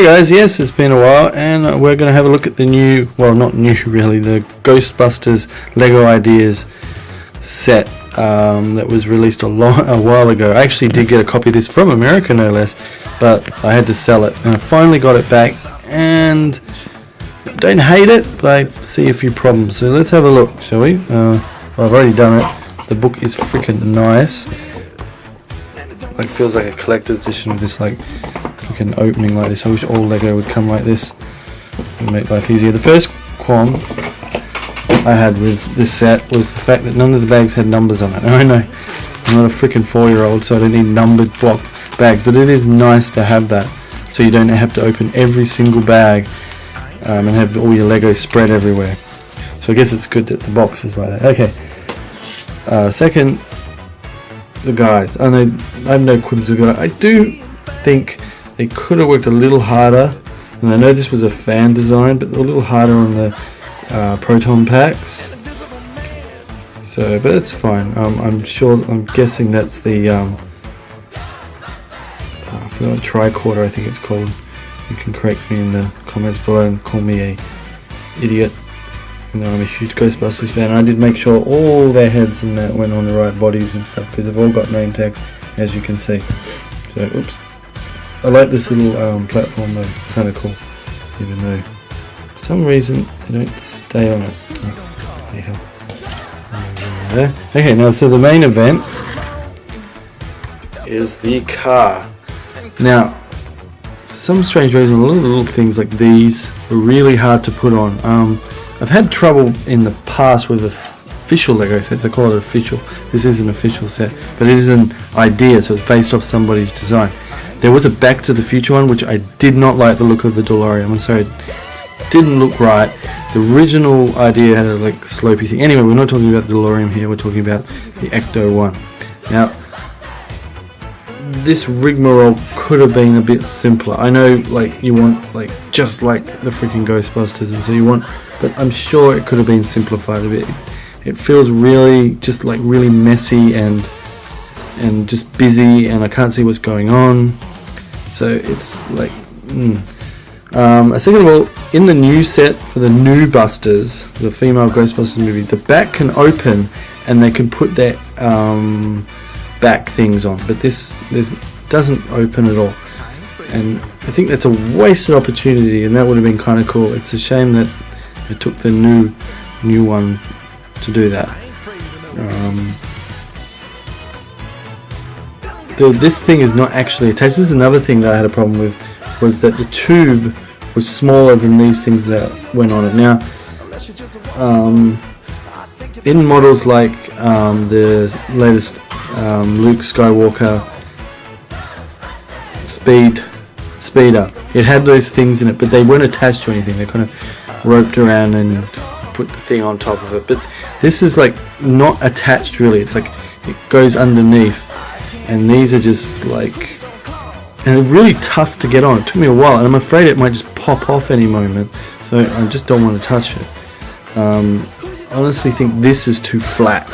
Hey guys, yes, it's been a while, and we're going to have a look at the new, well, not new really, the Ghostbusters Lego Ideas set that was released a while ago. I actually did get a copy of this from America, no less, but I had to sell it, and I finally got it back, and I don't hate it, but I see a few problems. So let's have a look, shall we? Well, I've already done it. The book is freaking nice. Like, feels like a collector's edition with this like freaking opening like this. I wish all Lego would come like this. It would make life easier. The first qualm I had with this set was the fact that none of the bags had numbers on it. And I know I'm not a freaking 4-year-old, so I don't need numbered block bags, but it is nice to have that, so you don't have to open every single bag and have all your Legos spread everywhere. So I guess it's good that the box is like that. Okay. Second, the guys. I know I have no quibbles with guys. I do think they could have worked a little harder, and I know this was a fan design, but a little harder on the proton packs. So, but it's fine. I'm guessing that's the I forgot, tricorder, I think it's called. You can correct me in the comments below and call me a idiot. You know, I'm a huge Ghostbusters fan. I did make sure all their heads and that went on the right bodies and stuff, because they've all got name tags, as you can see. So, oops. I like this little platform though. It's kind of cool, even though for some reason they don't stay on it. Oh, there. Okay, now so the main event is the car. Now, for some strange reason, a lot of the little things like these are really hard to put on. I've had trouble in the past with official Lego sets. I call it official. This is an official set, but it is an idea, so it's based off somebody's design. There was a Back to the Future one, which I did not like the look of the DeLorean. I'm sorry, it didn't look right. The original idea had a like slopey thing. Anyway, we're not talking about the DeLorean here. We're talking about the Ecto one. Now, this rigmarole could have been a bit simpler. I know, like, you want like just like the freaking Ghostbusters, and so you want, but I'm sure it could have been simplified a bit. It feels really just like really messy and just busy, and I can't see what's going on. So it's like, second of all, in the new set for the new Busters, the female Ghostbusters movie, the back can open and they can put their back things on, but this doesn't open at all, and I think that's a wasted opportunity, and that would have been kind of cool. It's a shame that they took the new one to do that. This thing is not actually attached. This is another thing that I had a problem with, was that the tube was smaller than these things that went on it. Now, in models like the latest Luke Skywalker speeder, it had those things in it, but they weren't attached to anything. They kind of roped around and put the thing on top of it. But this is like not attached really. It's like it goes underneath, and these are just like, and they're really tough to get on. It took me a while, and I'm afraid it might just pop off any moment, so I just don't want to touch it. I honestly think this is too flat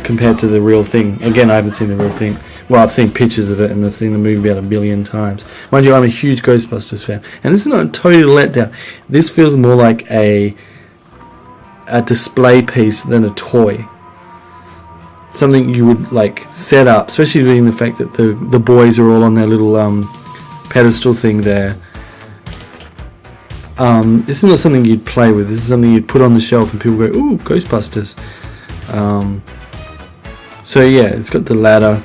compared to the real thing. Again, I haven't seen the real thing. Well, I've seen pictures of it, and I've seen the movie about 1 billion times. Mind you, I'm a huge Ghostbusters fan, and this is not a total letdown. This feels more like a display piece than a toy. Something you would like set up, especially being the fact that the boys are all on their little pedestal thing there. This is not something you'd play with. This is something you'd put on the shelf and people go, ooh, Ghostbusters. So yeah, it's got the ladder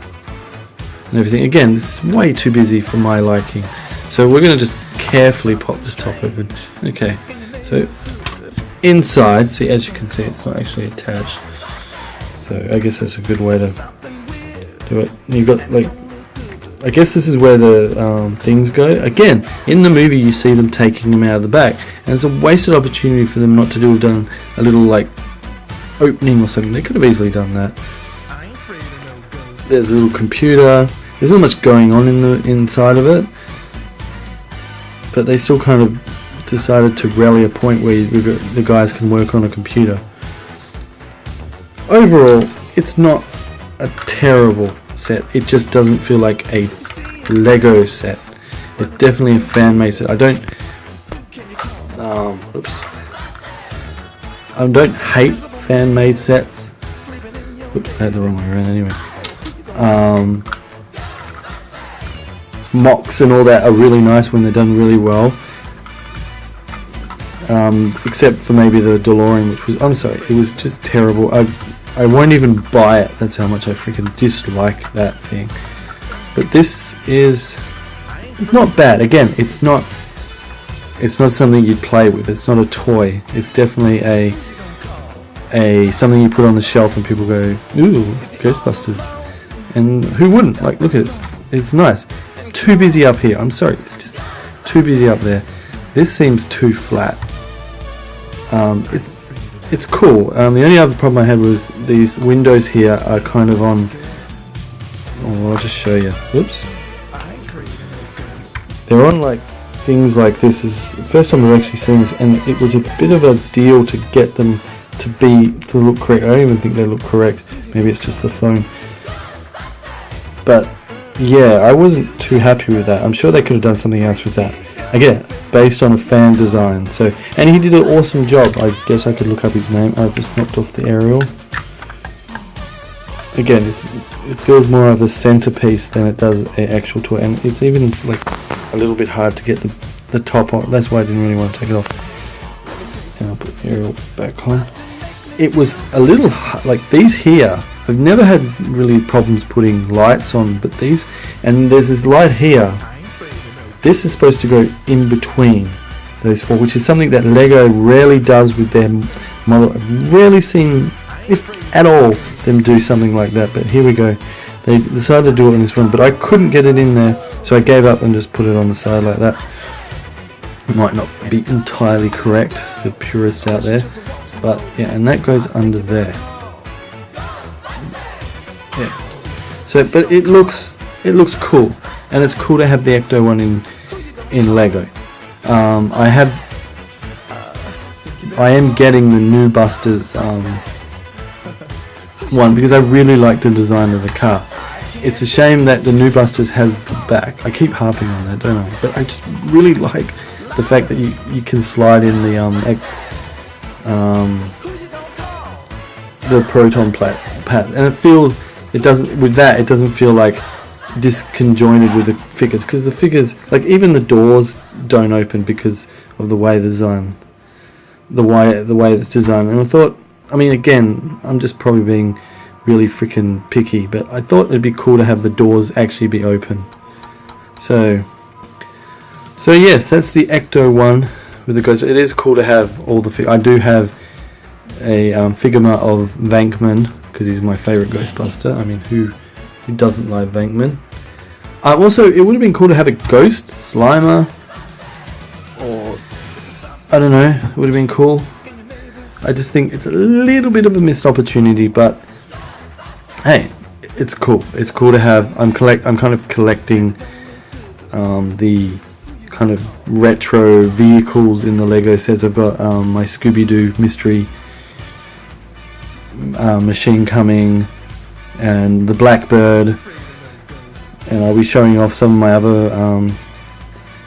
and everything. Again, this is way too busy for my liking, so we're going to just carefully pop this top open. Okay, so inside, see, as you can see, it's not actually attached, so I guess that's a good way to do it. You've got like, I guess this is where the things go. Again, in the movie you see them taking them out of the back, and it's a wasted opportunity for them not to have done a little like opening or something. They could have easily done that. There's a little computer. There's not much going on in the inside of it, but they still kind of decided to rally a point where the guys can work on a computer. Overall, it's not a terrible set. It just doesn't feel like a Lego set. It's definitely a fan-made set. I don't hate fan-made sets. Oops, I had the wrong way around anyway. Mocks and all that are really nice when they're done really well. Except for maybe the DeLorean, which was, I'm sorry, it was just terrible. I won't even buy it. That's how much I freaking dislike that thing. But this is not bad. Again, it's not something you'd play with. It's not a toy. It's definitely a something you put on the shelf and people go, ooh, Ghostbusters. And who wouldn't? Like, look at it. It's nice. Too busy up here. I'm sorry. It's just too busy up there. This seems too flat. It's cool. The only other problem I had was these windows here are kind of on. Oh, I'll just show you. Whoops. They're on like things like this. Is the first time I've actually seen this, and it was a bit of a deal to get them to look correct. I don't even think they look correct. Maybe it's just the phone. But yeah, I wasn't too happy with that. I'm sure they could have done something else with that. Again, based on a fan design. So, and he did an awesome job. I guess I could look up his name. I've just knocked off the aerial. Again, it feels more of a centerpiece than it does an actual toy, and it's even like a little bit hard to get the top on. That's why I didn't really want to take it off. And I'll put the aerial back on. It was a little like these here. I've never had really problems putting lights on, but these, and there's this light here. This is supposed to go in between those four, which is something that Lego rarely does with their model. I've rarely seen, if at all, them do something like that. But here we go. They decided to do it on this one, but I couldn't get it in there, so I gave up and just put it on the side like that. It might not be entirely correct for purists out there, but yeah, and that goes under there. Yeah. So, but it looks cool, and it's cool to have the Ecto one in Lego. I am getting the new Busters one because I really like the design of the car. It's a shame that the new Busters has the back. I keep harping on that, don't I? But I just really like the fact that you can slide in the proton pad, and it doesn't feel like disconjointed with the figures, because the figures, like even the doors don't open because of the way the way it's designed. And I thought, I mean, again, I'm just probably being really freaking picky, but I thought it'd be cool to have the doors actually be open. So yes, that's the Ecto one with the ghost. It is cool to have all the I do have a Figma of Venkman, because he's my favorite Ghostbuster. I mean, who doesn't like Venkman? Also, it would have been cool to have a Ghost Slimer, or I don't know. It would have been cool. I just think it's a little bit of a missed opportunity, but hey, it's cool. It's cool to have. I'm kind of collecting the kind of retro vehicles in the Lego sets. I've got my Scooby-Doo mystery machine coming, and the Blackbird, and I'll be showing off some of my other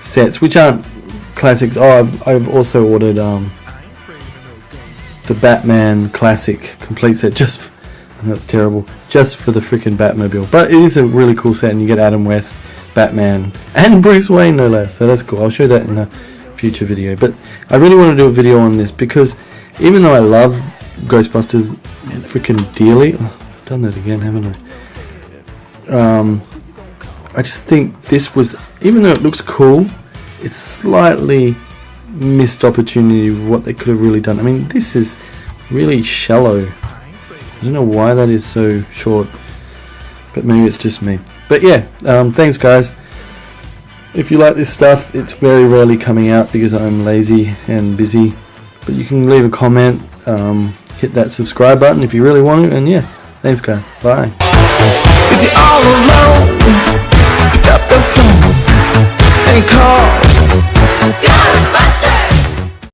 sets which aren't classics. I've also ordered the Batman Classic complete set, I know it's terrible, just for the freaking Batmobile, but it is a really cool set, and you get Adam West, Batman, and Bruce Wayne no less, so that's cool. I'll show that in a future video, but I really want to do a video on this because even though I love Ghostbusters freaking dearly, I've done that again, haven't I? I just think this was, even though it looks cool, it's slightly missed opportunity of what they could have really done. I mean, this is really shallow. I don't know why that is so short, but maybe it's just me. But yeah, thanks guys. If you like this stuff, it's very rarely coming out because I'm lazy and busy, but you can leave a comment, hit that subscribe button if you really want to, and yeah, thanks guys, bye. If you're all alone, pick up the phone and call